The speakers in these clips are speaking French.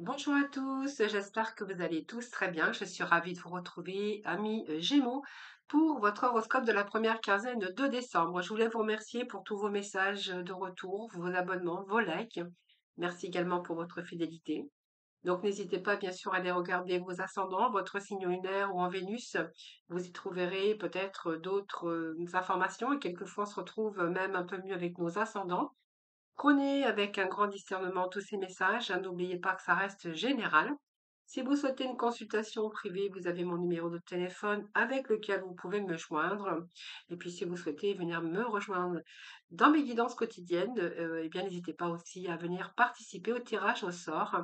Bonjour à tous, j'espère que vous allez tous très bien. Je suis ravie de vous retrouver, amis Gémeaux, pour votre horoscope de la première quinzaine de décembre. Je voulais vous remercier pour tous vos messages de retour, vos abonnements, vos likes. Merci également pour votre fidélité. Donc n'hésitez pas bien sûr à aller regarder vos ascendants, votre signe lunaire ou en Vénus. Vous y trouverez peut-être d'autres informations et quelquefois on se retrouve même un peu mieux avec nos ascendants. Prenez avec un grand discernement tous ces messages, hein, n'oubliez pas que ça reste général. Si vous souhaitez une consultation privée, vous avez mon numéro de téléphone avec lequel vous pouvez me joindre. Et puis si vous souhaitez venir me rejoindre dans mes guidances quotidiennes, eh bien n'hésitez pas aussi à venir participer au tirage au sort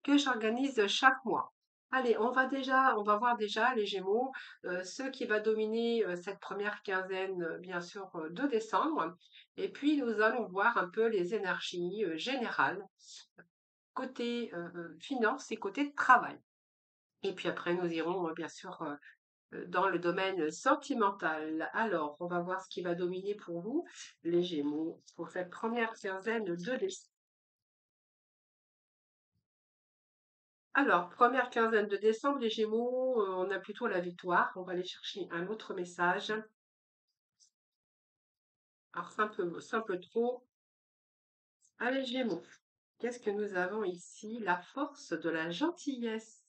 que j'organise chaque mois. Allez, on va voir déjà les Gémeaux, ce qui va dominer cette première quinzaine, bien sûr, de décembre. Et puis, nous allons voir un peu les énergies générales, côté finance et côté travail. Et puis après, nous irons bien sûr dans le domaine sentimental. Alors, on va voir ce qui va dominer pour vous, les Gémeaux, pour cette première quinzaine de décembre. Alors, première quinzaine de décembre, les Gémeaux, on a plutôt la victoire. On va aller chercher un autre message. Alors, simple trop. Allez, Gémeaux. Qu'est-ce que nous avons ici? La force de la gentillesse.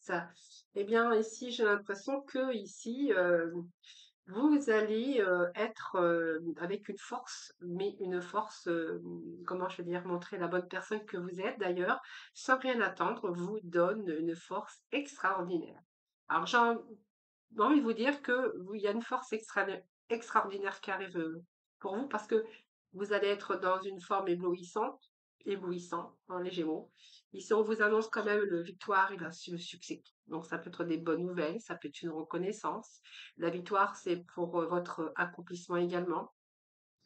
Eh bien, ici, j'ai l'impression que ici, vous allez être avec une force, mais une force, comment je veux dire, montrer la bonne personne que vous êtes d'ailleurs, sans rien attendre, vous donne une force extraordinaire. Alors, envie de vous dire que il y a une force extraordinaire qui arrive pour vous parce que vous allez être dans une forme éblouissant, hein, les Gémeaux. Ici, on vous annonce quand même le victoire et le succès. Donc, ça peut être des bonnes nouvelles, ça peut être une reconnaissance. La victoire, c'est pour votre accomplissement également.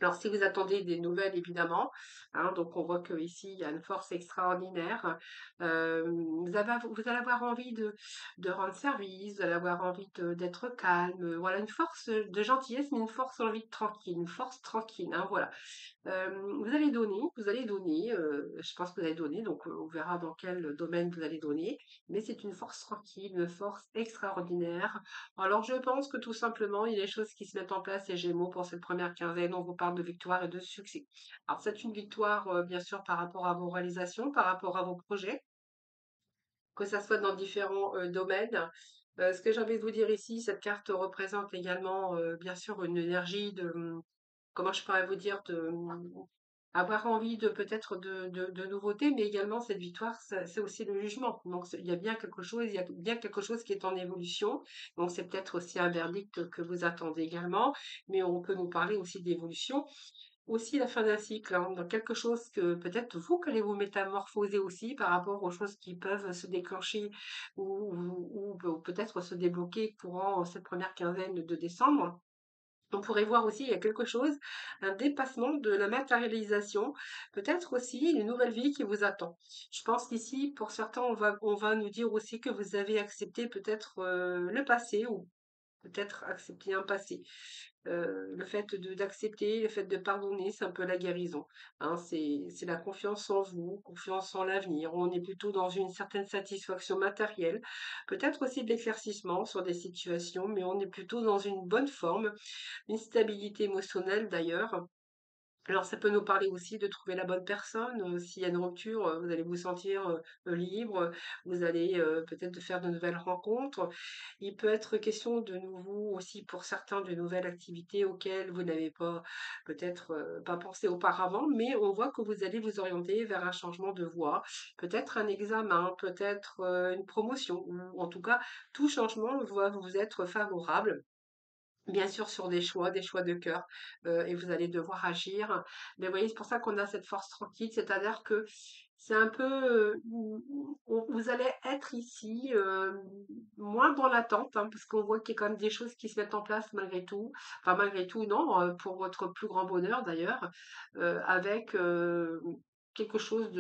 Alors, si vous attendez des nouvelles, évidemment, hein, donc on voit qu'ici, il y a une force extraordinaire. Vous allez avoir envie de rendre service, vous allez avoir envie d'être calme. Voilà, une force de gentillesse, mais une force envie de tranquille, une force tranquille, hein, voilà. Vous allez donner, je pense que vous allez donner, donc on verra dans quel domaine vous allez donner, mais c'est une force tranquille, une force extraordinaire. Alors je pense que tout simplement, il y a des choses qui se mettent en place, les Gémeaux, pour cette première quinzaine, on vous parle de victoire et de succès. Alors c'est une victoire, bien sûr, par rapport à vos réalisations, par rapport à vos projets, que ça soit dans différents domaines. Ce que j'ai envie de vous dire ici, cette carte représente également, bien sûr, une énergie de, comment je pourrais vous dire, de avoir envie de peut-être de nouveautés, mais également cette victoire, c'est aussi le jugement. Donc il y a bien quelque chose, il y a bien quelque chose qui est en évolution. Donc c'est peut-être aussi un verdict que vous attendez également, mais on peut nous parler aussi d'évolution. Aussi la fin d'un cycle, hein, dans quelque chose que peut-être vous que allez vous métamorphoser aussi par rapport aux choses qui peuvent se déclencher ou peut-être se débloquer courant cette première quinzaine de décembre. On pourrait voir aussi, il y a quelque chose, un dépassement de la matérialisation, peut-être aussi une nouvelle vie qui vous attend. Je pense qu'ici, pour certains, on va nous dire aussi que vous avez accepté peut-être le passé ou peut-être accepter un passé. Le fait d'accepter, le fait de pardonner, c'est un peu la guérison. Hein, c'est la confiance en vous, confiance en l'avenir. On est plutôt dans une certaine satisfaction matérielle, peut-être aussi de l'éclaircissement sur des situations, mais on est plutôt dans une bonne forme, une stabilité émotionnelle d'ailleurs. Alors ça peut nous parler aussi de trouver la bonne personne, s'il y a une rupture, vous allez vous sentir, libre, vous allez, peut-être faire de nouvelles rencontres. Il peut être question de nouveau aussi pour certains de nouvelles activités auxquelles vous n'avez pas peut-être, pas pensé auparavant, mais on voit que vous allez vous orienter vers un changement de voie, peut-être un examen, peut-être, une promotion ou en tout cas tout changement va vous être favorable. Bien sûr, sur des choix de cœur, et vous allez devoir agir. Mais vous voyez, c'est pour ça qu'on a cette force tranquille, c'est-à-dire que c'est un peu, vous allez être ici, moins dans l'attente, hein, parce qu'on voit qu'il y a quand même des choses qui se mettent en place malgré tout. Enfin malgré tout, non, pour votre plus grand bonheur d'ailleurs, avec, quelque chose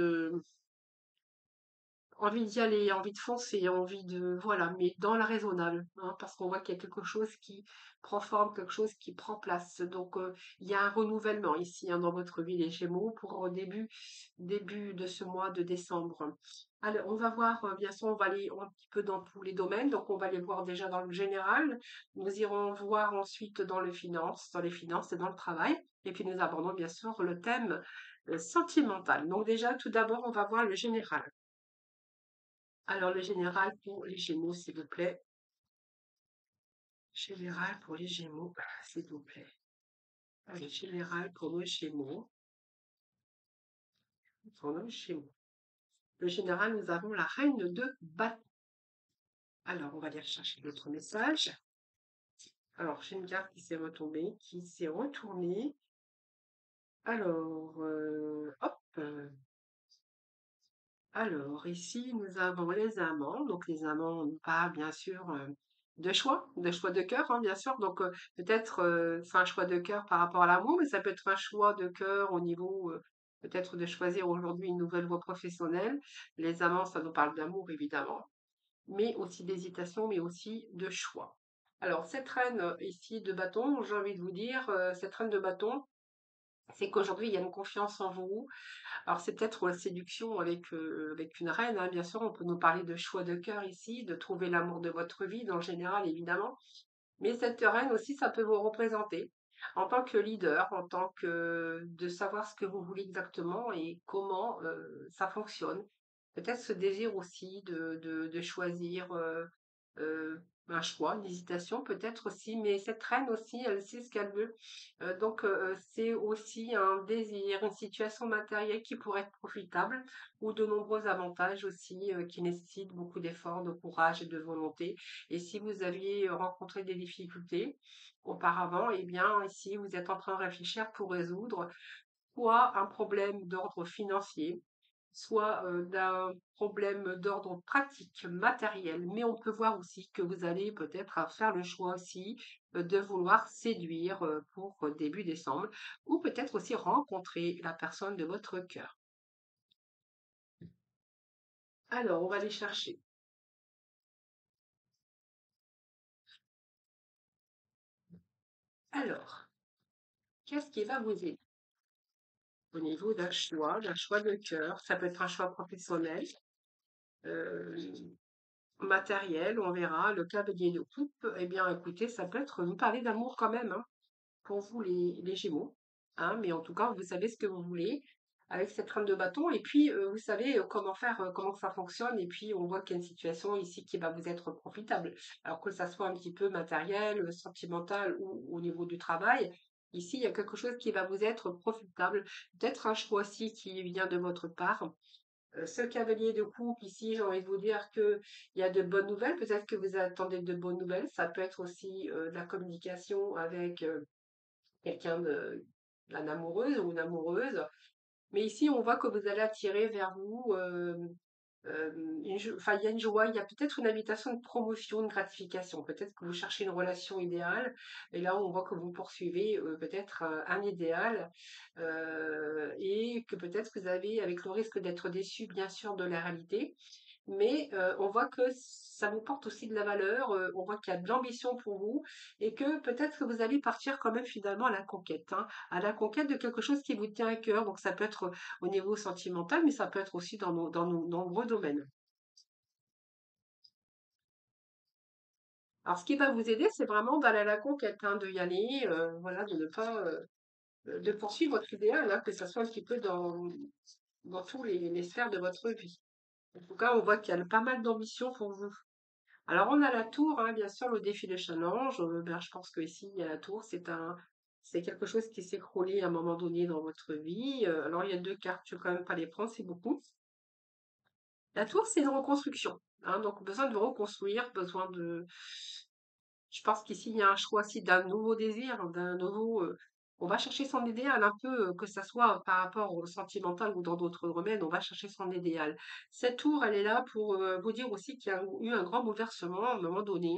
envie d'y aller, envie de foncer, envie de voilà, mais dans le raisonnable, hein, parce qu'on voit qu'il y a quelque chose qui prend forme, quelque chose qui prend place. Donc, il y a un renouvellement ici, hein, dans votre vie, les Gémeaux, pour au début de ce mois de décembre. Alors, on va voir, bien sûr, on va aller un petit peu dans tous les domaines. Donc, on va les voir déjà dans le général. Nous irons voir ensuite dans les finances et dans le travail. Et puis, nous abordons bien sûr le thème sentimental. Donc, déjà, tout d'abord, on va voir le général. Alors, le général pour les Gémeaux, s'il vous plaît. Général pour les Gémeaux, s'il vous plaît. Allez, général pour nos Gémeaux. Pour nos Gémeaux. Le général, nous avons la reine de bâton. Alors, on va aller rechercher l'autre message. Alors, j'ai une carte qui s'est retombée, qui s'est retournée. Alors, hop. Alors, ici, nous avons les amants. Donc, les amants, on parle bien sûr de choix de cœur, hein, bien sûr. Donc, peut-être c'est un choix de cœur par rapport à l'amour, mais ça peut être un choix de cœur au niveau peut-être de choisir aujourd'hui une nouvelle voie professionnelle. Les amants, ça nous parle d'amour, évidemment, mais aussi d'hésitation, mais aussi de choix. Alors, cette reine ici de bâton, j'ai envie de vous dire, cette reine de bâton, c'est qu'aujourd'hui, il y a une confiance en vous, alors c'est peut-être la séduction avec une reine, hein, bien sûr, on peut nous parler de choix de cœur ici, de trouver l'amour de votre vie, dans le général évidemment, mais cette reine aussi, ça peut vous représenter en tant que leader, en tant que de savoir ce que vous voulez exactement et comment ça fonctionne. Peut-être ce désir aussi de choisir euh, un choix, une hésitation peut-être aussi, mais cette reine aussi, elle sait ce qu'elle veut. Donc c'est aussi un désir, une situation matérielle qui pourrait être profitable ou de nombreux avantages aussi qui nécessitent beaucoup d'efforts, de courage et de volonté. Et si vous aviez rencontré des difficultés auparavant, eh bien, ici, vous êtes en train de réfléchir pour résoudre soit un problème d'ordre financier, soit d'un problème d'ordre pratique, matériel. Mais on peut voir aussi que vous allez peut-être faire le choix aussi de vouloir séduire pour début décembre, ou peut-être aussi rencontrer la personne de votre cœur. Alors, on va aller chercher. Alors, qu'est-ce qui va vous aider au niveau d'un choix de cœur? Ça peut être un choix professionnel, euh, matériel, on verra. Le cavalier de coupe, eh bien, écoutez, ça peut être nous parler d'amour quand même, hein, pour vous les Gémeaux. Hein, mais en tout cas, vous savez ce que vous voulez avec cette trame de bâton. Et puis, vous savez comment faire, comment ça fonctionne. Et puis, on voit qu'il y a une situation ici qui va vous être profitable. Alors que ça soit un petit peu matériel, sentimental ou au niveau du travail. Ici, il y a quelque chose qui va vous être profitable. Peut-être un choix aussi qui vient de votre part. Ce cavalier de coupe ici, j'ai envie de vous dire que il y a de bonnes nouvelles. Peut-être que vous attendez de bonnes nouvelles. Ça peut être aussi de la communication avec quelqu'un d'un amoureuse ou une amoureuse. Mais ici, on voit que vous allez attirer vers vous, enfin, il y a une joie, il y a peut-être une invitation de promotion, de gratification. Peut-être que vous cherchez une relation idéale, et là, on voit que vous poursuivez peut-être un idéal, et que peut-être vous avez, avec le risque d'être déçu, bien sûr, de la réalité, mais on voit que ça vous porte aussi de la valeur, on voit qu'il y a de l'ambition pour vous et que peut-être que vous allez partir quand même finalement à la conquête, hein, à la conquête de quelque chose qui vous tient à cœur. Donc ça peut être au niveau sentimental, mais ça peut être aussi dans nos nombreux domaines. Alors ce qui va vous aider, c'est vraiment d'aller à la conquête, hein, de y aller, voilà, de ne pas de poursuivre votre idéal, hein, que ça soit un petit peu dans tous les sphères de votre vie. En tout cas, on voit qu'il y a pas mal d'ambition pour vous. Alors, on a la tour, hein, bien sûr, le défi de challenge. Ben, je pense que ici, il y a la tour, c'est quelque chose qui s'est écroulé à un moment donné dans votre vie. Alors, il y a deux cartes, je ne vais quand même pas les prendre, c'est beaucoup. La tour, c'est une reconstruction, hein, donc besoin de reconstruire, besoin de. Je pense qu'ici, il y a un choix aussi d'un nouveau désir, d'un nouveau. On va chercher son idéal un peu, que ça soit par rapport au sentimental ou dans d'autres domaines, on va chercher son idéal. Cette tour, elle est là pour vous dire aussi qu'il y a eu un grand bouleversement à un moment donné,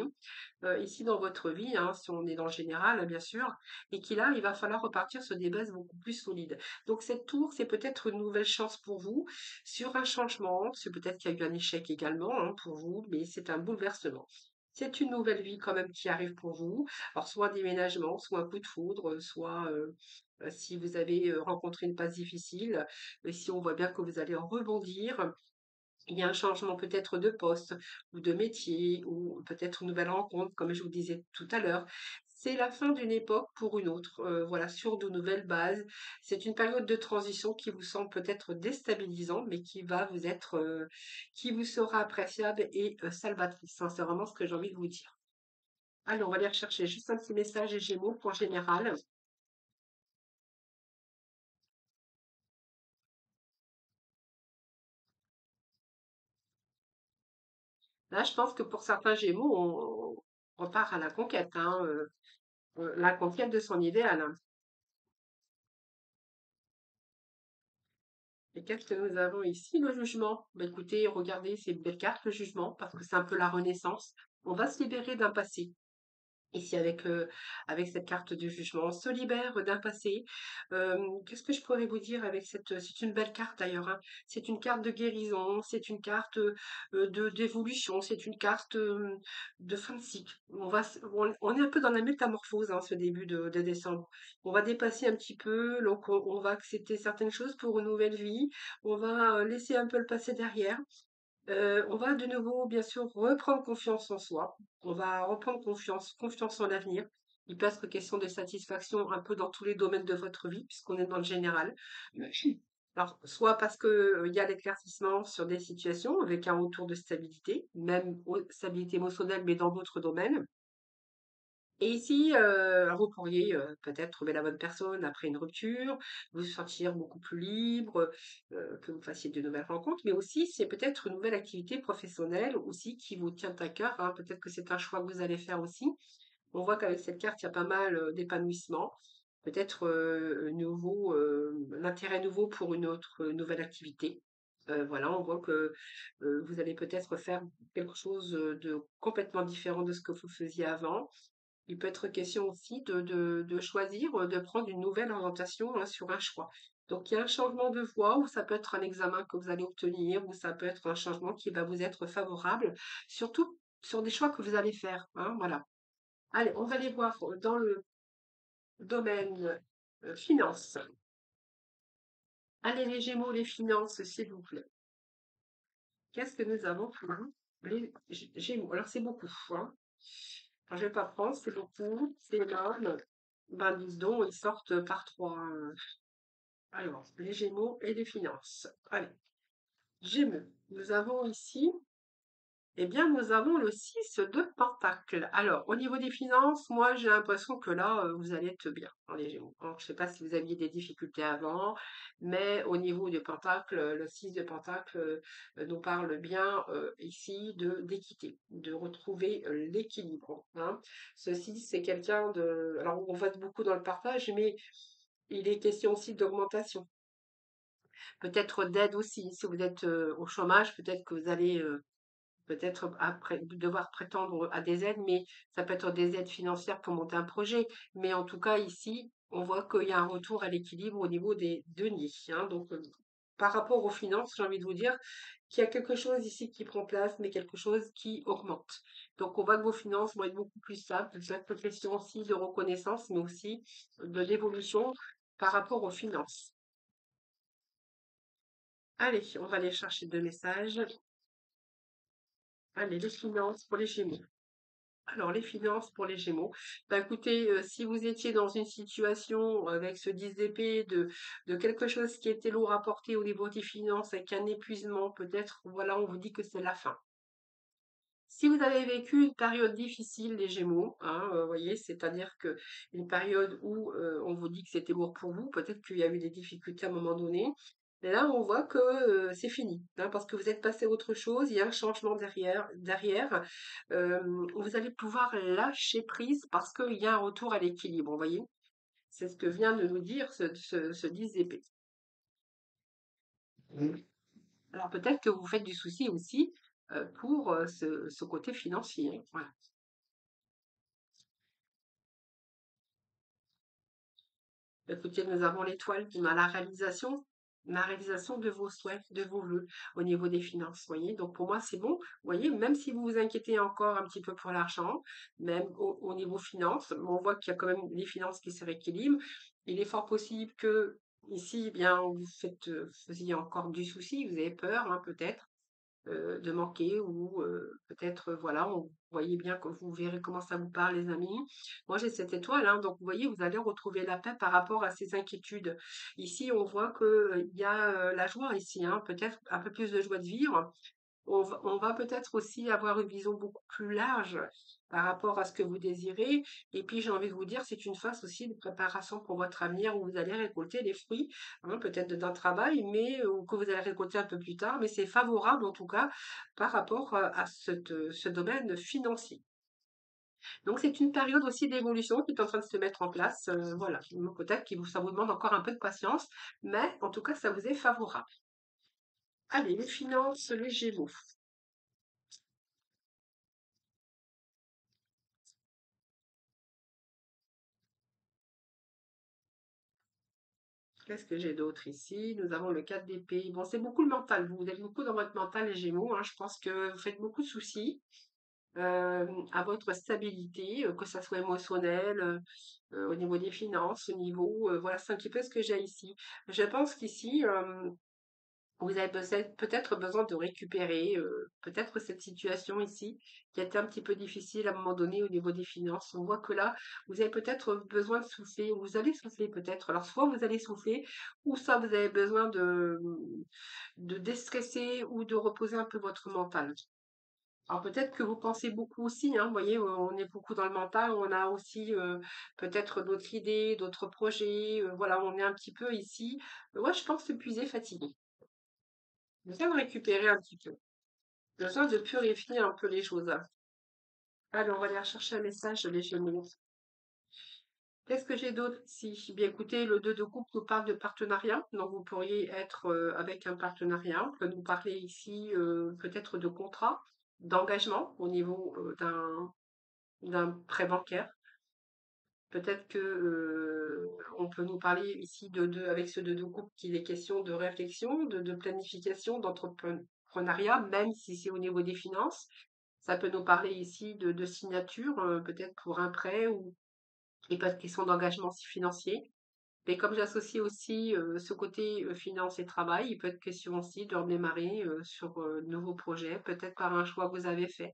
ici dans votre vie, hein, si on est dans le général, hein, bien sûr, et qu'il là, il va falloir repartir sur des bases beaucoup plus solides. Donc cette tour, c'est peut-être une nouvelle chance pour vous sur un changement, c'est peut-être qu'il y a eu un échec également hein, pour vous, mais c'est un bouleversement. C'est une nouvelle vie quand même qui arrive pour vous. Alors soit un déménagement, soit un coup de foudre, soit si vous avez rencontré une passe difficile, mais si on voit bien que vous allez en rebondir, il y a un changement peut-être de poste ou de métier ou peut-être une nouvelle rencontre, comme je vous disais tout à l'heure. C'est la fin d'une époque pour une autre, voilà, sur de nouvelles bases. C'est une période de transition qui vous semble peut-être déstabilisante, mais qui va vous être, qui vous sera appréciable et salvatrice, hein. C'est vraiment ce que j'ai envie de vous dire. Allez, on va aller rechercher juste un petit message et Gémeaux pour général. Là, je pense que pour certains Gémeaux, on repart à la conquête, hein, la conquête de son idéal, hein. Et qu'est-ce que nous avons ici? Le jugement. Bah, écoutez, regardez, c'est une belle carte, le jugement, parce que c'est un peu la renaissance. On va se libérer d'un passé. Ici, avec cette carte de jugement, on se libère d'un passé. Qu'est-ce que je pourrais vous dire avec cette... C'est une belle carte d'ailleurs, hein. C'est une carte de guérison, c'est une carte d'évolution, c'est une carte de fin de cycle. On est un peu dans la métamorphose, hein, ce début de décembre. On va dépasser un petit peu, donc on va accepter certaines choses pour une nouvelle vie. On va laisser un peu le passé derrière. On va de nouveau, bien sûr, reprendre confiance en soi. On va reprendre confiance en l'avenir. Il peut être question de satisfaction un peu dans tous les domaines de votre vie, puisqu'on est dans le général. Alors, soit parce que il y a l'éclaircissement sur des situations avec un retour de stabilité, même stabilité émotionnelle, mais dans d'autres domaines. Et ici, vous pourriez, peut-être trouver la bonne personne après une rupture, vous sentir beaucoup plus libre, que vous fassiez de nouvelles rencontres, mais aussi c'est peut-être une nouvelle activité professionnelle aussi qui vous tient à cœur, hein. Peut-être que c'est un choix que vous allez faire aussi. On voit qu'avec cette carte, il y a pas mal, d'épanouissement. Peut-être, l'intérêt nouveau pour une autre, nouvelle activité. Voilà, on voit que, vous allez peut-être faire quelque chose, de complètement différent de ce que vous faisiez avant. Il peut être question aussi de choisir, de prendre une nouvelle orientation, hein, sur un choix. Donc il y a un changement de voie ou ça peut être un examen que vous allez obtenir ou ça peut être un changement qui va vous être favorable, surtout sur des choix que vous allez faire, hein, voilà. Allez, on va aller voir dans le domaine, finance. Allez les Gémeaux, les finances, s'il vous plaît. Qu'est-ce que nous avons pour vous? Les Gémeaux. Alors c'est beaucoup, hein. Alors, je vais pas prendre, c'est beaucoup, c'est énorme. Ben, dis donc, ils sortent par trois, hein. Alors, les Gémeaux et les finances. Allez, Gémeaux. Nous avons ici, eh bien, nous avons le 6 de Pentacle. Alors, au niveau des finances, moi, j'ai l'impression que là, vous allez être bien dans les Gémeaux, hein. Je ne sais pas si vous aviez des difficultés avant, mais au niveau des Pentacles, le 6 de Pentacle nous parle bien ici d'équité, de retrouver l'équilibre, hein. Ceci, c'est quelqu'un de... Alors, on va beaucoup dans le partage, mais il est question aussi d'augmentation. Peut-être d'aide aussi. Si vous êtes au chômage, peut-être que vous allez peut-être après devoir prétendre à des aides, mais ça peut être des aides financières pour monter un projet. Mais en tout cas, ici, on voit qu'il y a un retour à l'équilibre au niveau des deniers, hein. Donc, par rapport aux finances, j'ai envie de vous dire qu'il y a quelque chose ici qui prend place, mais quelque chose qui augmente. Donc, on voit que vos finances vont être beaucoup plus stables. C'est une question aussi de reconnaissance, mais aussi de l'évolution par rapport aux finances. Allez, on va aller chercher deux messages. Allez, les finances pour les Gémeaux. Alors, les finances pour les Gémeaux. Bah, écoutez, si vous étiez dans une situation avec ce 10 d'épée de quelque chose qui était lourd à porter au niveau des finances, avec un épuisement, peut-être, voilà, on vous dit que c'est la fin. Si vous avez vécu une période difficile, les Gémeaux, hein, voyez, c'est-à-dire que une période où on vous dit que c'était lourd pour vous, peut-être qu'il y a eu des difficultés à un moment donné. Mais là, on voit que c'est fini, hein, parce que vous êtes passé à autre chose, il y a un changement derrière. Vous allez pouvoir lâcher prise parce qu'il y a un retour à l'équilibre, vous voyez. C'est ce que vient de nous dire ce 10 d'épée. Alors peut-être que vous faites du souci aussi pour ce côté financier, hein, voilà. Écoutez, nous avons l'étoile qui a la réalisation de vos souhaits, de vos vœux au niveau des finances, voyez. Donc pour moi, c'est bon. Vous voyez, même si vous vous inquiétez encore un petit peu pour l'argent, même au niveau finances, on voit qu'il y a quand même les finances qui se rééquilibrent. Il est fort possible que ici, eh bien, faisiez encore du souci, vous avez peur, hein, peut-être de manquer ou peut-être, voilà, vous voyez bien que vous verrez comment ça vous parle, les amis. Moi, j'ai cette étoile, hein, donc vous voyez, vous allez retrouver la paix par rapport à ces inquiétudes. Ici, on voit que il y a la joie ici, hein, peut-être un peu plus de joie de vivre, on va peut-être aussi avoir une vision beaucoup plus large par rapport à ce que vous désirez. Et puis, j'ai envie de vous dire, c'est une phase aussi de préparation pour votre avenir où vous allez récolter les fruits, hein, peut-être d'un travail, mais ou que vous allez récolter un peu plus tard. Mais c'est favorable en tout cas par rapport à ce domaine financier. Donc, c'est une période aussi d'évolution qui est en train de se mettre en place. Voilà, peut-être que ça vous demande encore un peu de patience, mais en tout cas, ça vous est favorable. Allez, les finances, les Gémeaux. Qu'est-ce que j'ai d'autre ici? Nous avons le 4 d'épée. Bon, c'est beaucoup le mental. Vous êtes beaucoup dans votre mental, les Gémeaux, hein. Je pense que vous faites beaucoup de soucis à votre stabilité, que ça soit émotionnel, au niveau des finances, au niveau, voilà, c'est un petit peu ce que j'ai ici. Je pense qu'ici, vous avez peut-être besoin de récupérer peut-être cette situation ici qui a été un petit peu difficile à un moment donné au niveau des finances. On voit que là, vous avez peut-être besoin de souffler, ou vous allez souffler peut-être. Alors soit vous allez souffler, ou soit vous avez besoin de déstresser ou de reposer un peu votre mental. Alors peut-être que vous pensez beaucoup aussi, hein, vous voyez, on est beaucoup dans le mental, on a aussi peut-être d'autres idées, d'autres projets, voilà, on est un petit peu ici, ouais, je pense épuisé, fatigué. Besoin de récupérer un petit peu. Besoin de purifier un peu les choses. Alors, on va aller rechercher un message, les Gémeaux. Qu'est-ce que j'ai d'autre ici? Bien écoutez, le 2 de coupe nous parle de partenariat. Donc, vous pourriez être avec un partenariat. On peut nous parler ici peut-être de contrat, d'engagement au niveau d'un prêt bancaire. Peut-être que on peut nous parler ici avec ce 2 de coupe qu'il est question de réflexion, de planification, d'entrepreneuriat, même si c'est au niveau des finances. Ça peut nous parler ici de signature, peut-être pour un prêt ou et pas de question d'engagement financier. Mais comme j'associe aussi ce côté finance et travail, il peut être question aussi de redémarrer sur de nouveaux projets, peut-être par un choix que vous avez fait.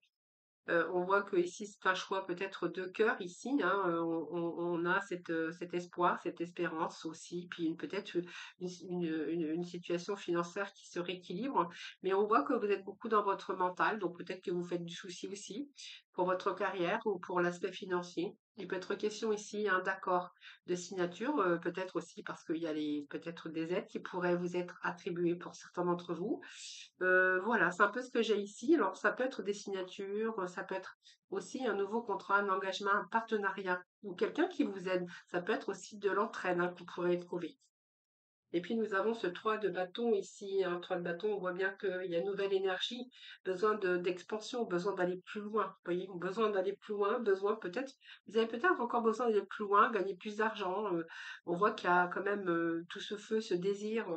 On voit que ici c'est un choix peut-être de cœur ici, hein, on a cet espoir, cette espérance aussi, puis peut-être une situation financière qui se rééquilibre, mais on voit que vous êtes beaucoup dans votre mental, donc peut-être que vous faites du souci aussi pour votre carrière ou pour l'aspect financier. Il peut être question ici hein, d'accord de signature, peut-être aussi parce qu'il y a peut-être des aides qui pourraient vous être attribuées pour certains d'entre vous. Voilà, c'est un peu ce que j'ai ici. Alors, ça peut être des signatures, ça peut être aussi un nouveau contrat, un engagement, un partenariat ou quelqu'un qui vous aide. Ça peut être aussi de l'entraide hein, que vous pourrez trouver. Et puis nous avons ce 3 de bâton ici, un 3 de bâton, on voit bien qu'il y a une nouvelle énergie, besoin d'expansion, besoin d'aller plus loin. Vous voyez, besoin d'aller plus loin, besoin peut-être, vous avez peut-être encore besoin d'aller plus loin, gagner plus d'argent. On voit qu'il y a quand même tout ce feu, ce désir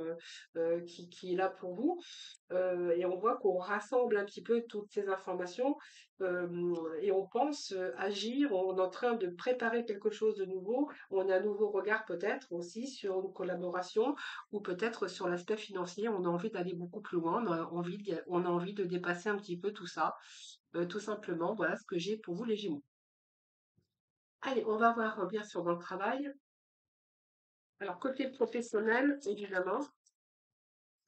qui est là pour vous. Et on voit qu'on rassemble un petit peu toutes ces informations et on pense agir, on est en train de préparer quelque chose de nouveau, on a un nouveau regard peut-être aussi sur une collaboration ou peut-être sur l'aspect financier, on a envie d'aller beaucoup plus loin, on a envie de dépasser un petit peu tout ça. Tout simplement, voilà ce que j'ai pour vous les Gémeaux. Allez, on va voir bien sûr dans le travail. Alors, côté professionnel, évidemment.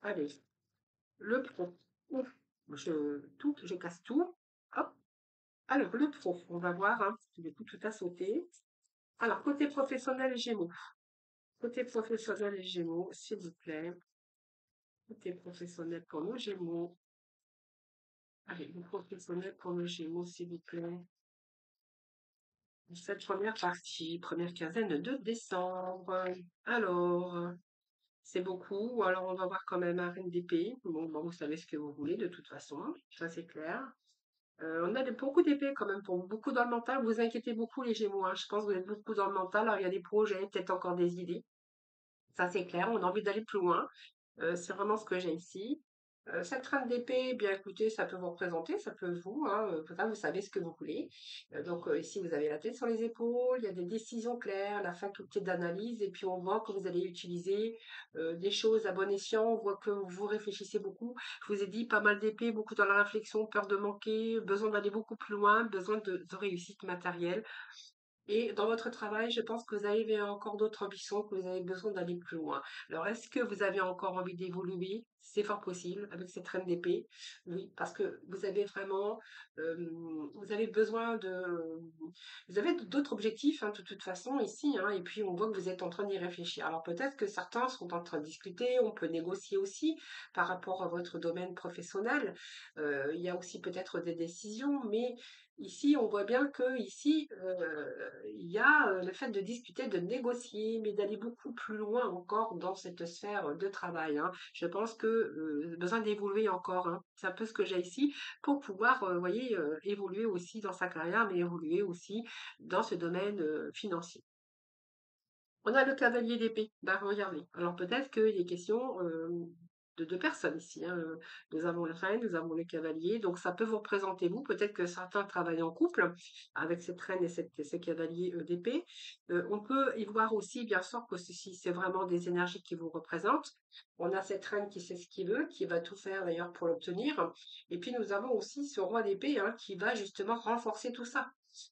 Allez, le pro. Ouf, je casse tout. Hop. Alors, le pro, on va voir, hein, du coup, tout a sauté. Alors, côté professionnel et Gémeaux. Côté professionnel et Gémeaux, s'il vous plaît. Côté professionnel pour nos Gémeaux. Allez, le professionnel pour nos Gémeaux, s'il vous plaît. cette première partie, première quinzaine de décembre. Alors, c'est beaucoup. Alors, on va voir quand même un reine d'épée. Bon, vous savez ce que vous voulez de toute façon, ça c'est clair. On a beaucoup d'épées quand même pour beaucoup dans le mental. Vous inquiétez beaucoup les Gémeaux, hein. Je pense que vous êtes beaucoup dans le mental. Alors, il y a des projets, peut-être encore des idées. Ça c'est clair. On a envie d'aller plus loin. C'est vraiment ce que j'ai ici. Cette reine d'épée, bien écoutez, ça peut vous représenter, ça peut vous, hein, comme ça vous savez ce que vous voulez. Donc ici vous avez la tête sur les épaules, il y a des décisions claires, la faculté d'analyse, et puis on voit que vous allez utiliser des choses à bon escient, on voit que vous réfléchissez beaucoup. Je vous ai dit pas mal d'épées, beaucoup dans la réflexion, peur de manquer, besoin d'aller beaucoup plus loin, besoin de réussite matérielle. Et dans votre travail, je pense que vous avez encore d'autres ambitions, que vous avez besoin d'aller plus loin. Alors, est-ce que vous avez encore envie d'évoluer? C'est fort possible avec cette reine d'épée. Oui, parce que vous avez vraiment, vous avez besoin de, vous avez d'autres objectifs, hein, de toute façon ici, hein, et puis on voit que vous êtes en train d'y réfléchir. Alors peut-être que certains sont en train de discuter, on peut négocier aussi par rapport à votre domaine professionnel. Il y a aussi peut-être des décisions, mais ici, on voit bien que ici, il y a le fait de discuter, de négocier, mais d'aller beaucoup plus loin encore dans cette sphère de travail, hein. Je pense que besoin d'évoluer encore, hein. C'est un peu ce que j'ai ici pour pouvoir, vous voyez, évoluer aussi dans sa carrière, mais évoluer aussi dans ce domaine financier. On a le cavalier d'épée. Bah, regardez. Alors peut-être qu'il est question de deux personnes ici, hein. Nous avons la reine, nous avons le cavalier. Donc ça peut vous représenter vous. Peut-être que certains travaillent en couple avec cette reine et ce cavalier d'épée. On peut y voir aussi, bien sûr, que ceci, c'est vraiment des énergies qui vous représentent. On a cette reine qui sait ce qu'il veut, qui va tout faire d'ailleurs pour l'obtenir. Et puis nous avons aussi ce roi d'épée, hein, qui va justement renforcer tout ça.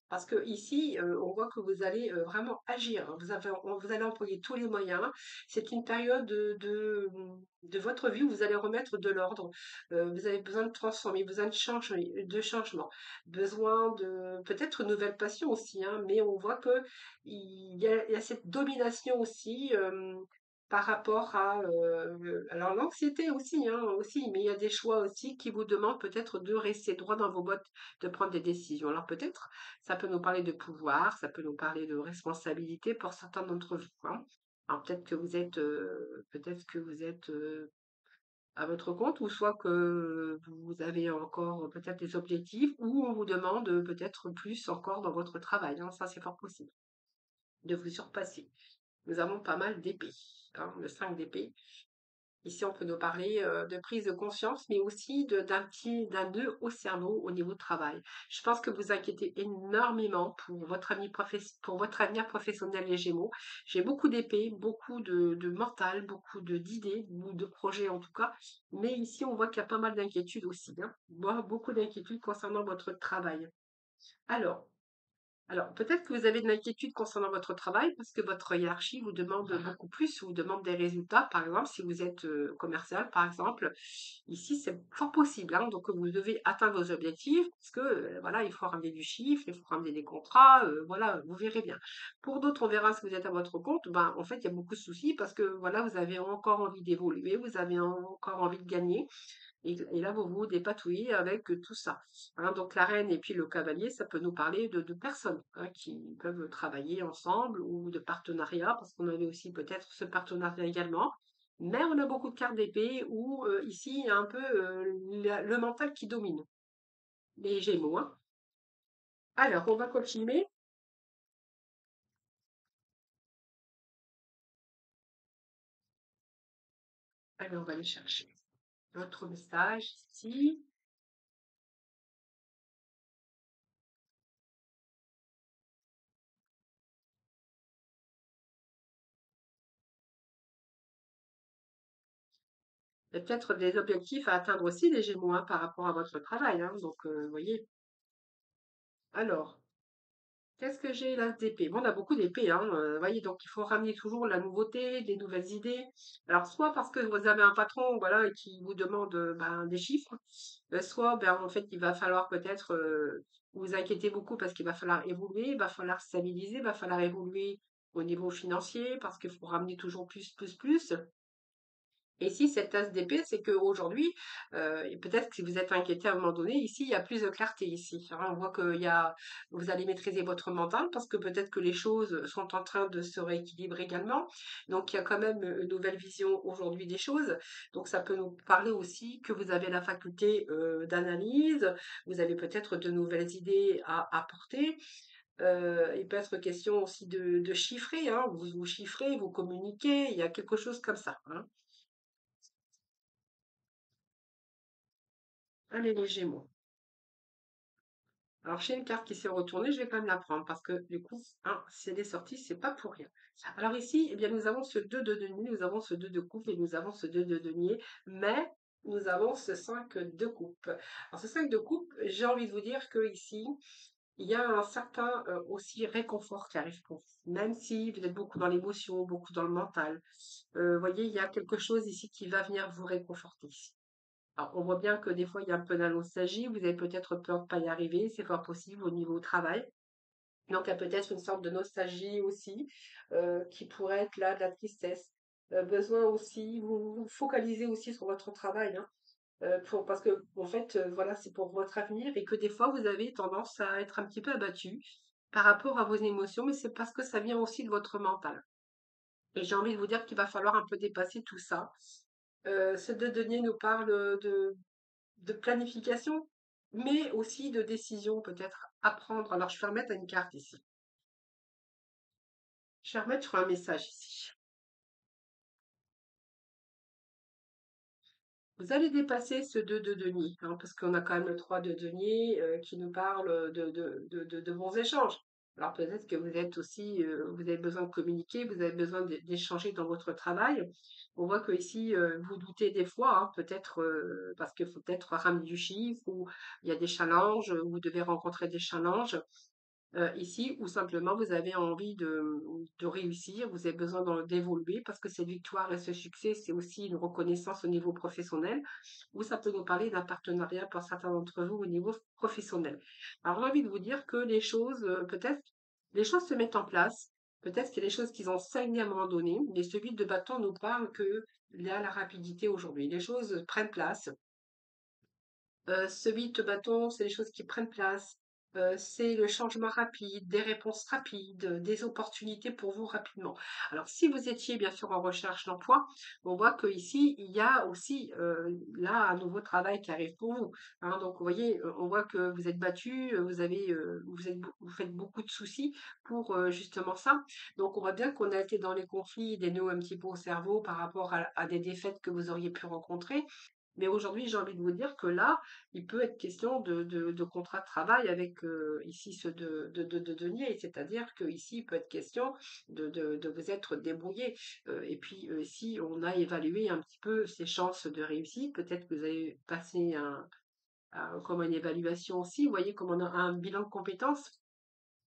Parce que ici, on voit que vous allez vraiment agir, hein. Vous allez employer tous les moyens. C'est une période de votre vie où vous allez remettre de l'ordre. Vous avez besoin de transformer, besoin de changement, besoin de peut-être une nouvelle passion aussi, hein, mais on voit que il y a cette domination aussi. Par rapport à alors l'anxiété aussi, hein, aussi, mais il y a des choix aussi qui vous demandent peut-être de rester droit dans vos bottes, de prendre des décisions. Alors peut-être ça peut nous parler de pouvoir, ça peut nous parler de responsabilité pour certains d'entre vous, hein. Alors peut-être que vous êtes à votre compte, ou soit que vous avez encore peut-être des objectifs, ou on vous demande peut-être plus encore dans votre travail, hein. Ça, c'est fort possible de vous surpasser. Nous avons pas mal d'épées, hein, le 5 d'épée. Ici, on peut nous parler de prise de conscience, mais aussi d'un nœud au cerveau au niveau de travail. Je pense que vous inquiétez énormément pour votre avenir professionnel, les Gémeaux. J'ai beaucoup d'épées, beaucoup de mental, beaucoup d'idées, ou de projets en tout cas. Mais ici, on voit qu'il y a pas mal d'inquiétudes aussi, hein. Beaucoup d'inquiétudes concernant votre travail. Alors, peut-être que vous avez de l'inquiétude concernant votre travail parce que votre hiérarchie vous demande beaucoup plus, vous demande des résultats. Par exemple, si vous êtes commercial, par exemple, ici c'est fort possible, hein. Donc vous devez atteindre vos objectifs parce que voilà, il faut ramener du chiffre, il faut ramener des contrats, voilà, vous verrez bien. Pour d'autres, on verra si vous êtes à votre compte. Ben, en fait, il y a beaucoup de soucis parce que voilà, vous avez encore envie d'évoluer, vous avez encore envie de gagner. Et là, vous vous dépatouillez avec tout ça, hein. Donc la reine et puis le cavalier, ça peut nous parler de personnes, hein, qui peuvent travailler ensemble ou de partenariat, parce qu'on avait aussi peut-être ce partenariat également. Mais on a beaucoup de cartes d'épée où ici, il y a un peu le mental qui domine. Les Gémeaux, hein. Alors, on va continuer. Alors, on va aller chercher notre message ici. Il y a peut-être des objectifs à atteindre aussi, les Gémeaux, hein, par rapport à votre travail, hein. Donc, vous voyez. Alors, qu'est-ce que j'ai là d'épée? Bon, on a beaucoup d'épées, hein, voyez, donc il faut ramener toujours la nouveauté, des nouvelles idées. Alors, soit parce que vous avez un patron, voilà, et qui vous demande ben, des chiffres, soit ben, en fait, il va falloir peut-être vous inquiéter beaucoup parce qu'il va falloir évoluer, il va falloir stabiliser, il va falloir évoluer au niveau financier parce qu'il faut ramener toujours plus, plus, plus. Et si cette tasse d'épée, c'est qu'aujourd'hui, et peut-être que si vous êtes inquiété à un moment donné, ici, il y a plus de clarté ici, hein. On voit qu'il y a, vous allez maîtriser votre mental parce que peut-être que les choses sont en train de se rééquilibrer également. Donc, il y a quand même une nouvelle vision aujourd'hui des choses. Donc, ça peut nous parler aussi que vous avez la faculté d'analyse, vous avez peut-être de nouvelles idées à apporter. Il peut être question aussi de chiffrer, hein. Vous chiffrez, vous communiquez, il y a quelque chose comme ça, hein. Allez, les Gémeaux. Alors, j'ai une carte qui s'est retournée, je vais quand même la prendre parce que du coup, hein, si elle est sortie, c'est pas pour rien. Alors ici, eh bien, nous avons ce 2 de denier, nous avons ce 2 de coupe et nous avons ce 2 de denier, mais nous avons ce 5 de coupe. Alors, ce 5 de coupe, j'ai envie de vous dire que ici, il y a un certain aussi réconfort qui arrive pour vous, même si vous êtes beaucoup dans l'émotion, beaucoup dans le mental. Vous voyez, il y a quelque chose ici qui va venir vous réconforter ici. Alors, on voit bien que des fois, il y a un peu de nostalgie. Vous avez peut-être peur de ne pas y arriver. C'est fort possible au niveau travail. Donc, il y a peut-être une sorte de nostalgie aussi qui pourrait être là, de la tristesse. Besoin aussi, vous focalisez aussi sur votre travail, hein, parce que, en fait, voilà, c'est pour votre avenir et que des fois, vous avez tendance à être un petit peu abattu par rapport à vos émotions, mais c'est parce que ça vient aussi de votre mental. Et j'ai envie de vous dire qu'il va falloir un peu dépasser tout ça. Ce deux deniers nous parle de planification, mais aussi de décision peut-être à prendre. Alors, je vais remettre une carte ici. Je vais remettre sur un message ici. Vous allez dépasser ce 2 de denier, hein, parce qu'on a quand même le 3 de denier qui nous parle de bons échanges. Alors peut-être que vous êtes aussi, vous avez besoin de communiquer, vous avez besoin d'échanger dans votre travail. On voit que ici, vous doutez des fois, hein, peut-être parce qu'il faut peut-être ramener du chiffre ou il y a des challenges, vous devez rencontrer des challenges. Ici, ou simplement vous avez envie de réussir, vous avez besoin d'évoluer parce que cette victoire et ce succès, c'est aussi une reconnaissance au niveau professionnel, ou ça peut nous parler d'un partenariat pour certains d'entre vous au niveau professionnel. Alors, j'ai envie de vous dire que les choses, peut-être, les choses se mettent en place. Peut-être qu'il y a des choses qui ont stagné à un moment donné, mais ce 8 de bâton nous parle que il y a la rapidité aujourd'hui. Les choses prennent place. Ce 8 bâton, c'est les choses qui prennent place. C'est le changement rapide, des réponses rapides, des opportunités pour vous rapidement. Alors, si vous étiez bien sûr en recherche d'emploi, on voit qu'ici, il y a aussi là un nouveau travail qui arrive pour vous, hein. Donc, vous voyez, on voit que vous êtes battu, vous faites beaucoup de soucis pour justement ça. Donc, on voit bien qu'on a été dans les conflits, des nœuds un petit peu au cerveau par rapport à des défaites que vous auriez pu rencontrer. Mais aujourd'hui, j'ai envie de vous dire que là, il peut être question de contrat de travail avec ici ceux de denier, c'est-à-dire qu'ici, il peut être question de vous être débrouillé. Et puis, si on a évalué un petit peu ses chances de réussite, peut-être que vous avez passé comme une évaluation aussi, vous voyez, comme on a un bilan de compétences.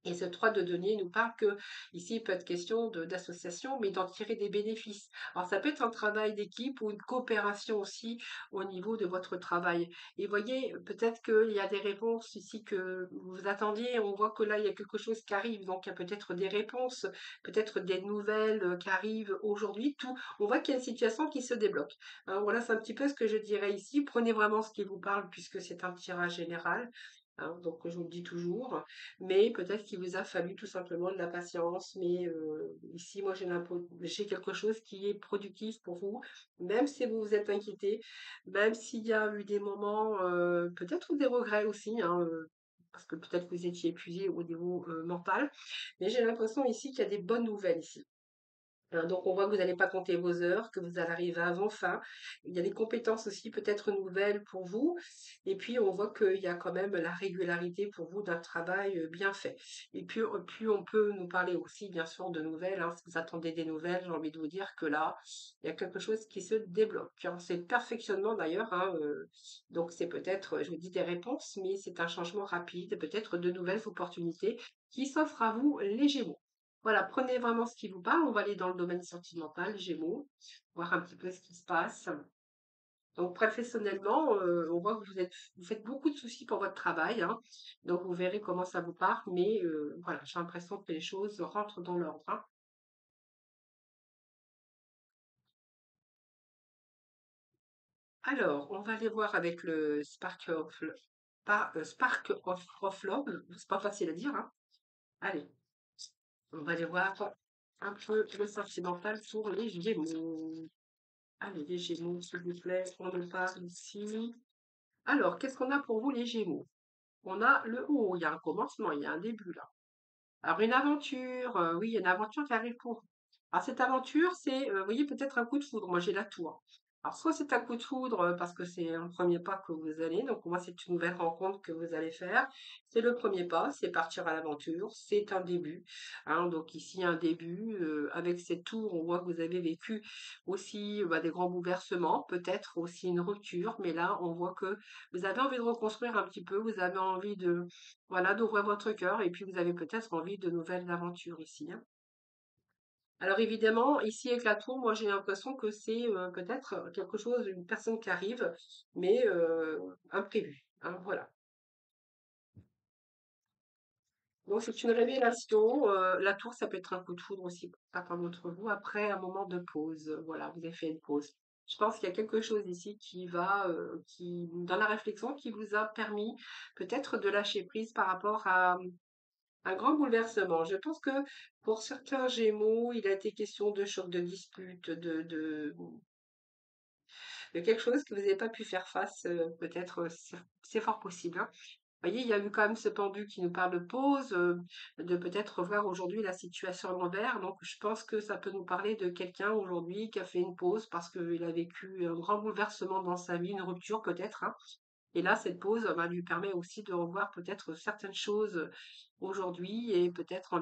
Et ce 3 de denier nous parle que ici il peut être question d'association, mais d'en tirer des bénéfices. Alors ça peut être un travail d'équipe ou une coopération aussi au niveau de votre travail. Et voyez, peut-être qu'il y a des réponses ici que vous attendiez. On voit que là il y a quelque chose qui arrive, donc il y a peut-être des réponses, peut-être des nouvelles qui arrivent aujourd'hui. Tout, on voit qu'il y a une situation qui se débloque, hein. Voilà, c'est un petit peu ce que je dirais ici. Prenez vraiment ce qui vous parle puisque c'est un tirage général, hein, donc je vous le dis toujours. Mais peut-être qu'il vous a fallu tout simplement de la patience. Mais ici, moi, j'ai quelque chose qui est productif pour vous, même si vous vous êtes inquiété, même s'il y a eu des moments, peut-être des regrets aussi, hein, parce que peut-être que vous étiez épuisé au niveau mental. Mais j'ai l'impression ici qu'il y a des bonnes nouvelles ici, hein. Donc, on voit que vous n'allez pas compter vos heures, que vous allez arriver avant fin. Il y a des compétences aussi peut-être nouvelles pour vous. Et puis, on voit qu'il y a quand même la régularité pour vous d'un travail bien fait. Et puis, on peut nous parler aussi, bien sûr, de nouvelles, hein. Si vous attendez des nouvelles, j'ai envie de vous dire que là, il y a quelque chose qui se débloque, hein. C'est le perfectionnement d'ailleurs, hein, donc, c'est peut-être, je vous dis des réponses, mais c'est un changement rapide, peut-être de nouvelles opportunités qui s'offrent à vous, les Gémeaux. Voilà, prenez vraiment ce qui vous parle. On va aller dans le domaine sentimental, Gémeaux, voir un petit peu ce qui se passe. Donc, professionnellement, on voit que vous faites beaucoup de soucis pour votre travail, hein. Donc, vous verrez comment ça vous part. Mais voilà, j'ai l'impression que les choses rentrent dans l'ordre, hein. Alors, on va aller voir avec le Spark of Love. C'est pas facile à dire, hein. Allez, on va aller voir un peu le sentimental pour les Gémeaux. Allez, les Gémeaux, s'il vous plaît, on en parle ici. Alors, qu'est-ce qu'on a pour vous, les Gémeaux? On a le haut, il y a un commencement, il y a un début là. Alors, une aventure, oui, il y a une aventure qui arrive pour vous. Alors, cette aventure, c'est, vous voyez, peut-être un coup de foudre. Moi, j'ai la tour. Alors, soit c'est un coup de foudre parce que c'est un premier pas que vous allez, donc pour moi, c'est une nouvelle rencontre que vous allez faire. C'est le premier pas, c'est partir à l'aventure, c'est un début, hein. Donc ici, un début, avec cette tour, on voit que vous avez vécu aussi bah, des grands bouleversements, peut-être aussi une rupture, mais là, on voit que vous avez envie de reconstruire un petit peu, vous avez envie de, voilà, d'ouvrir votre cœur et puis vous avez peut-être envie de nouvelles aventures ici, hein. Alors évidemment, ici avec la tour, moi j'ai l'impression que c'est peut-être quelque chose, une personne qui arrive, mais imprévue, hein, voilà. Donc c'est une révélation. La tour, ça peut être un coup de foudre aussi pour certains d'entre vous après un moment de pause. Voilà, vous avez fait une pause. Je pense qu'il y a quelque chose ici qui va, dans la réflexion, qui vous a permis peut-être de lâcher prise par rapport à un grand bouleversement. Je pense que pour certains Gémeaux, il a été question de choc, de dispute, de quelque chose que vous n'avez pas pu faire face, peut-être, c'est fort possible, hein. Vous voyez, il y a eu quand même ce pendu qui nous parle de pause, de peut-être revoir aujourd'hui la situation à l'envers. Donc, je pense que ça peut nous parler de quelqu'un aujourd'hui qui a fait une pause parce qu'il a vécu un grand bouleversement dans sa vie, une rupture peut-être, hein. Et là, cette pause, bah, lui permet aussi de revoir peut-être certaines choses aujourd'hui et peut-être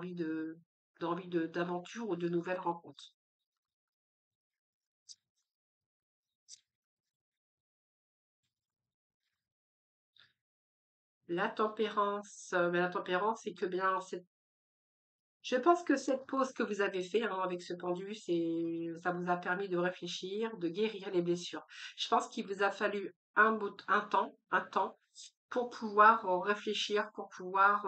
d'aventure ou de nouvelles rencontres. La tempérance, c'est que bien, je pense que cette pause que vous avez fait hein, avec ce pendu, ça vous a permis de réfléchir, de guérir les blessures. Je pense qu'il vous a fallu un temps pour pouvoir réfléchir, pour pouvoir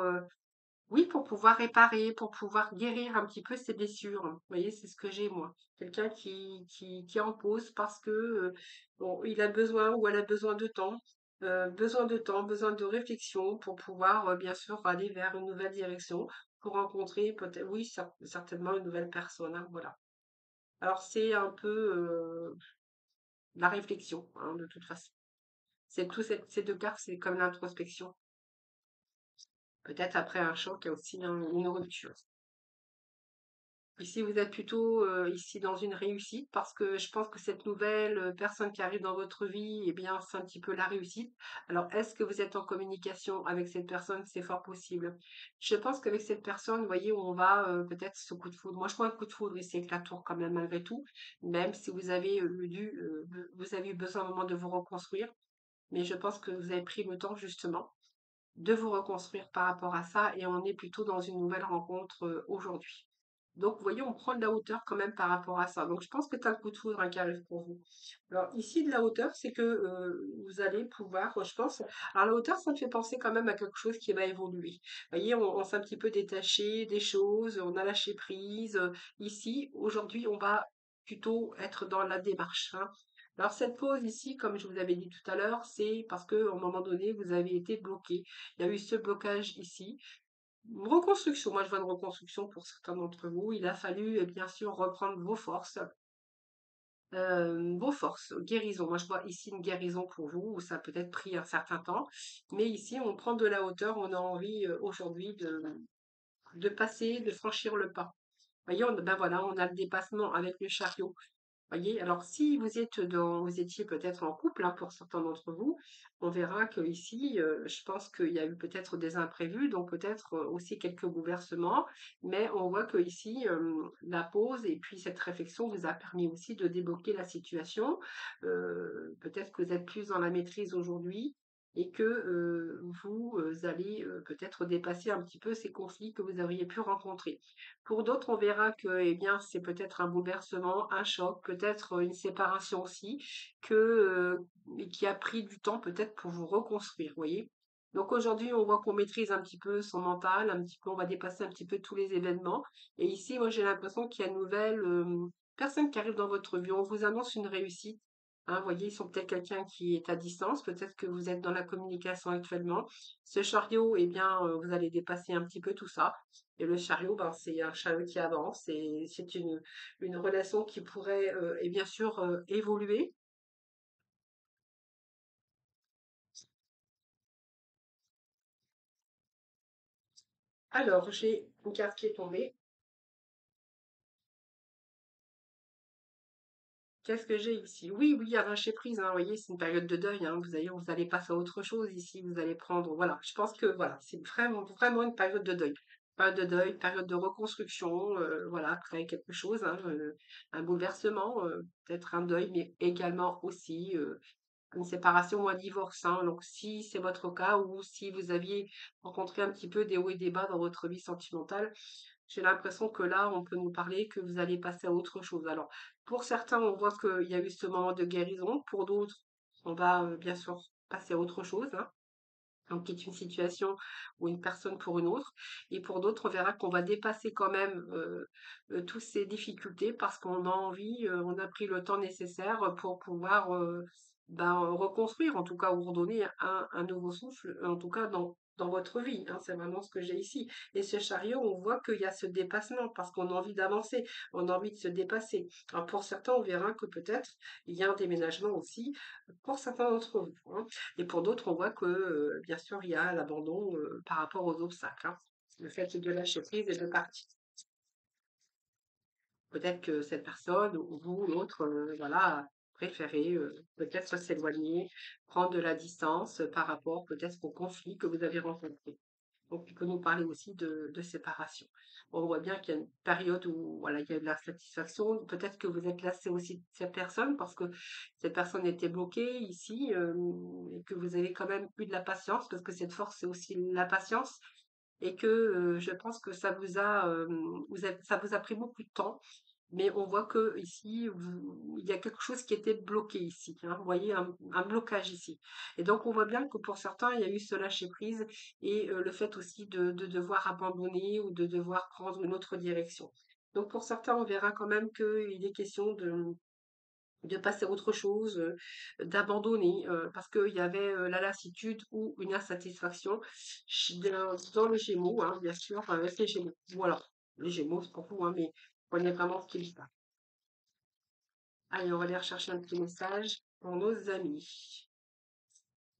oui, pour pouvoir réparer, pour pouvoir guérir un petit peu ses blessures. Vous voyez, c'est ce que j'ai moi. Quelqu'un qui en pose parce que bon, il a besoin ou elle a besoin de réflexion pour pouvoir bien sûr aller vers une nouvelle direction, pour rencontrer peut-être, oui, certainement une nouvelle personne, hein, voilà. Alors c'est un peu la réflexion, hein, de toute façon. Ces deux cartes, c'est comme l'introspection. Peut-être après un choc, il y a aussi une rupture. Ici, vous êtes plutôt ici dans une réussite parce que je pense que cette nouvelle personne qui arrive dans votre vie, eh bien, c'est un petit peu la réussite. Alors, est-ce que vous êtes en communication avec cette personne? C'est fort possible. Je pense qu'avec cette personne, vous voyez, on va peut-être ce coup de foudre. Moi, je vois un coup de foudre ici avec la tour quand même malgré tout, même si vous avez vous avez eu besoin à un moment de vous reconstruire. Mais je pense que vous avez pris le temps justement de vous reconstruire par rapport à ça et on est plutôt dans une nouvelle rencontre aujourd'hui. Donc, vous voyez, on prend de la hauteur quand même par rapport à ça. Donc, je pense que tu as le coup de foudre hein, qui arrive pour vous. Alors, ici, de la hauteur, c'est que vous allez pouvoir, je pense. Alors, la hauteur, ça me fait penser quand même à quelque chose qui va évoluer. Vous voyez, on s'est un petit peu détaché des choses, on a lâché prise. Ici, aujourd'hui, on va plutôt être dans la démarche, hein. Alors, cette pause ici, comme je vous avais dit tout à l'heure, c'est parce qu'à un moment donné, vous avez été bloqué. Il y a eu ce blocage ici. Une reconstruction, moi je vois une reconstruction pour certains d'entre vous. Il a fallu bien sûr reprendre vos forces, guérison. Moi je vois ici une guérison pour vous, où ça a peut-être pris un certain temps, mais ici on prend de la hauteur, on a envie aujourd'hui de passer, de franchir le pas. Voyez, ben voilà, on a le dépassement avec le chariot. Voyez, alors si vous étiez peut-être en couple, hein, pour certains d'entre vous, on verra que ici, je pense qu'il y a eu peut-être des imprévus, donc peut-être aussi quelques bouleversements, mais on voit que ici, la pause et puis cette réflexion vous a permis aussi de débloquer la situation. Peut-être que vous êtes plus dans la maîtrise aujourd'hui et que vous allez peut-être dépasser un petit peu ces conflits que vous auriez pu rencontrer. Pour d'autres, on verra que, eh bien, c'est peut-être un bouleversement, un choc, peut-être une séparation aussi, et qui a pris du temps peut-être pour vous reconstruire, vous voyez. Donc aujourd'hui, on voit qu'on maîtrise un petit peu son mental, un petit peu, on va dépasser un petit peu tous les événements. Et ici, moi, j'ai l'impression qu'il y a une nouvelle personne qui arrive dans votre vie. On vous annonce une réussite, Hein, vous voyez, ils sont peut-être quelqu'un qui est à distance, peut-être que vous êtes dans la communication actuellement. Ce chariot, eh bien, vous allez dépasser un petit peu tout ça. Et le chariot, ben, c'est un chariot qui avance et c'est une relation qui pourrait, et bien sûr, évoluer. Alors, j'ai une carte qui est tombée. Qu'est-ce que j'ai ici? Oui, oui, à lâcher prise, hein, vous voyez, c'est une période de deuil, hein, vous allez passer à autre chose ici, vous allez prendre, voilà, je pense que voilà, c'est vraiment, vraiment une période de deuil. Période de deuil, période de reconstruction, voilà, après quelque chose, hein, un bouleversement, peut-être un deuil, mais également aussi une séparation ou un divorce, hein. Donc, si c'est votre cas ou si vous aviez rencontré un petit peu des hauts et des bas dans votre vie sentimentale, j'ai l'impression que là, on peut nous parler que vous allez passer à autre chose. Alors, pour certains, on voit qu'il y a eu ce moment de guérison. Pour d'autres, on va bien sûr passer à autre chose, hein. Donc, qui est une situation ou une personne pour une autre. Et pour d'autres, on verra qu'on va dépasser quand même toutes ces difficultés parce qu'on a envie, on a pris le temps nécessaire pour pouvoir reconstruire, en tout cas, ou redonner un nouveau souffle, en tout cas dans votre vie, hein. C'est vraiment ce que j'ai ici. Et ce chariot, on voit qu'il y a ce dépassement parce qu'on a envie d'avancer, on a envie de se dépasser. Alors, pour certains, on verra que peut-être il y a un déménagement aussi pour certains d'entre vous, hein. Et pour d'autres, on voit que, bien sûr, il y a l'abandon par rapport aux obstacles, hein. Le fait de lâcher prise et de partir. Peut-être que cette personne ou vous, l'autre, voilà, préférez peut-être s'éloigner, prendre de la distance par rapport peut-être au conflit que vous avez rencontré. Donc, il peut nous parler aussi de séparation. On voit bien qu'il y a une période où voilà, il y a eu de la satisfaction. Peut-être que vous êtes lassé aussi de cette personne parce que cette personne était bloquée ici et que vous avez quand même eu de la patience parce que cette force, c'est aussi la patience et que je pense que ça vous a pris beaucoup de temps, mais on voit que ici, il y a quelque chose qui était bloqué ici, hein. Vous voyez un blocage ici. Et donc on voit bien que pour certains, il y a eu ce lâcher prise et le fait aussi de devoir abandonner ou de devoir prendre une autre direction. Donc pour certains, on verra quand même qu'il est question de passer à autre chose, d'abandonner, parce qu'il y avait, la lassitude ou une insatisfaction dans les Gémeaux, hein, bien sûr, enfin, avec les Gémeaux. Ou alors, les Gémeaux, c'est pour vous, hein, mais prenez vraiment ce qu'il y a. Allez, on va aller rechercher un petit message pour nos amis.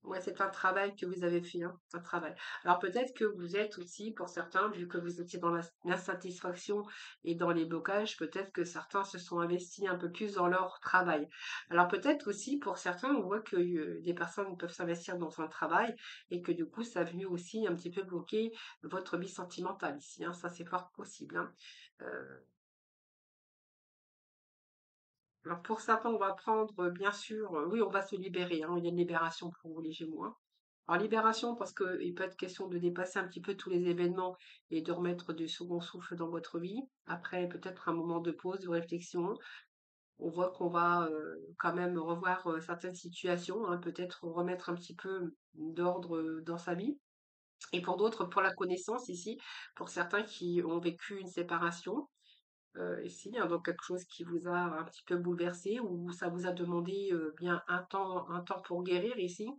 Ouais, c'est un travail que vous avez fait, hein, un travail. Alors peut-être que vous êtes aussi, pour certains, vu que vous étiez dans l'insatisfaction et dans les blocages, peut-être que certains se sont investis un peu plus dans leur travail. Alors peut-être aussi, pour certains, on voit que des personnes peuvent s'investir dans un travail et que du coup, ça a venu aussi un petit peu bloquer votre vie sentimentale ici, hein. Ça, c'est fort possible, hein. Euh, alors pour certains, on va prendre, bien sûr, oui, on va se libérer, hein. Il y a une libération pour vous, les Gémeaux, hein. Alors, libération, parce qu'il peut être question de dépasser un petit peu tous les événements et de remettre du second souffle dans votre vie. Après, peut-être un moment de pause, de réflexion. On voit qu'on va quand même revoir certaines situations, hein, peut-être remettre un petit peu d'ordre dans sa vie. Et pour d'autres, pour la connaissance ici, pour certains qui ont vécu une séparation, ici, hein, donc quelque chose qui vous a un petit peu bouleversé ou ça vous a demandé bien un temps pour guérir ici.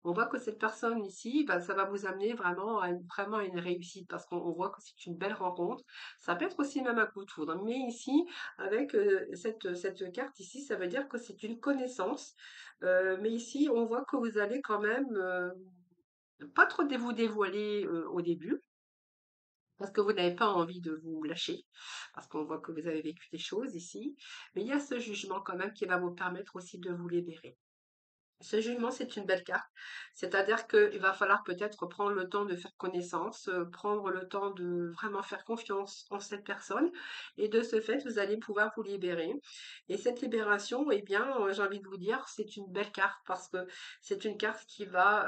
On voit que cette personne ici, bah, ça va vous amener vraiment vraiment à une réussite parce qu'on voit que c'est une belle rencontre. Ça peut être aussi même un coup de foudre. Mais ici, avec cette carte ici, ça veut dire que c'est une connaissance. Mais ici, on voit que vous allez quand même pas trop vous dévoiler au début. Parce que vous n'avez pas envie de vous lâcher, parce qu'on voit que vous avez vécu des choses ici, mais il y a ce jugement quand même qui va vous permettre aussi de vous libérer. Ce jugement, c'est une belle carte. C'est-à-dire qu'il va falloir peut-être prendre le temps de faire connaissance, prendre le temps de vraiment faire confiance en cette personne. Et de ce fait, vous allez pouvoir vous libérer. Et cette libération, eh bien, j'ai envie de vous dire, c'est une belle carte parce que c'est une carte qui va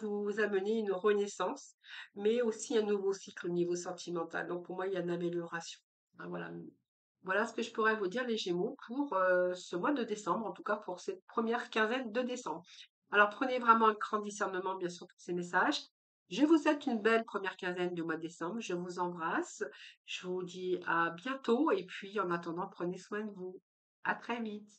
vous amener une renaissance, mais aussi un nouveau cycle au niveau sentimental. Donc, pour moi, il y a une amélioration. Hein, voilà. Voilà ce que je pourrais vous dire, les Gémeaux, pour ce mois de décembre, en tout cas pour cette première quinzaine de décembre. Alors prenez vraiment un grand discernement, bien sûr, pour ces messages. Je vous souhaite une belle première quinzaine du mois de décembre. Je vous embrasse. Je vous dis à bientôt et puis en attendant, prenez soin de vous. À très vite.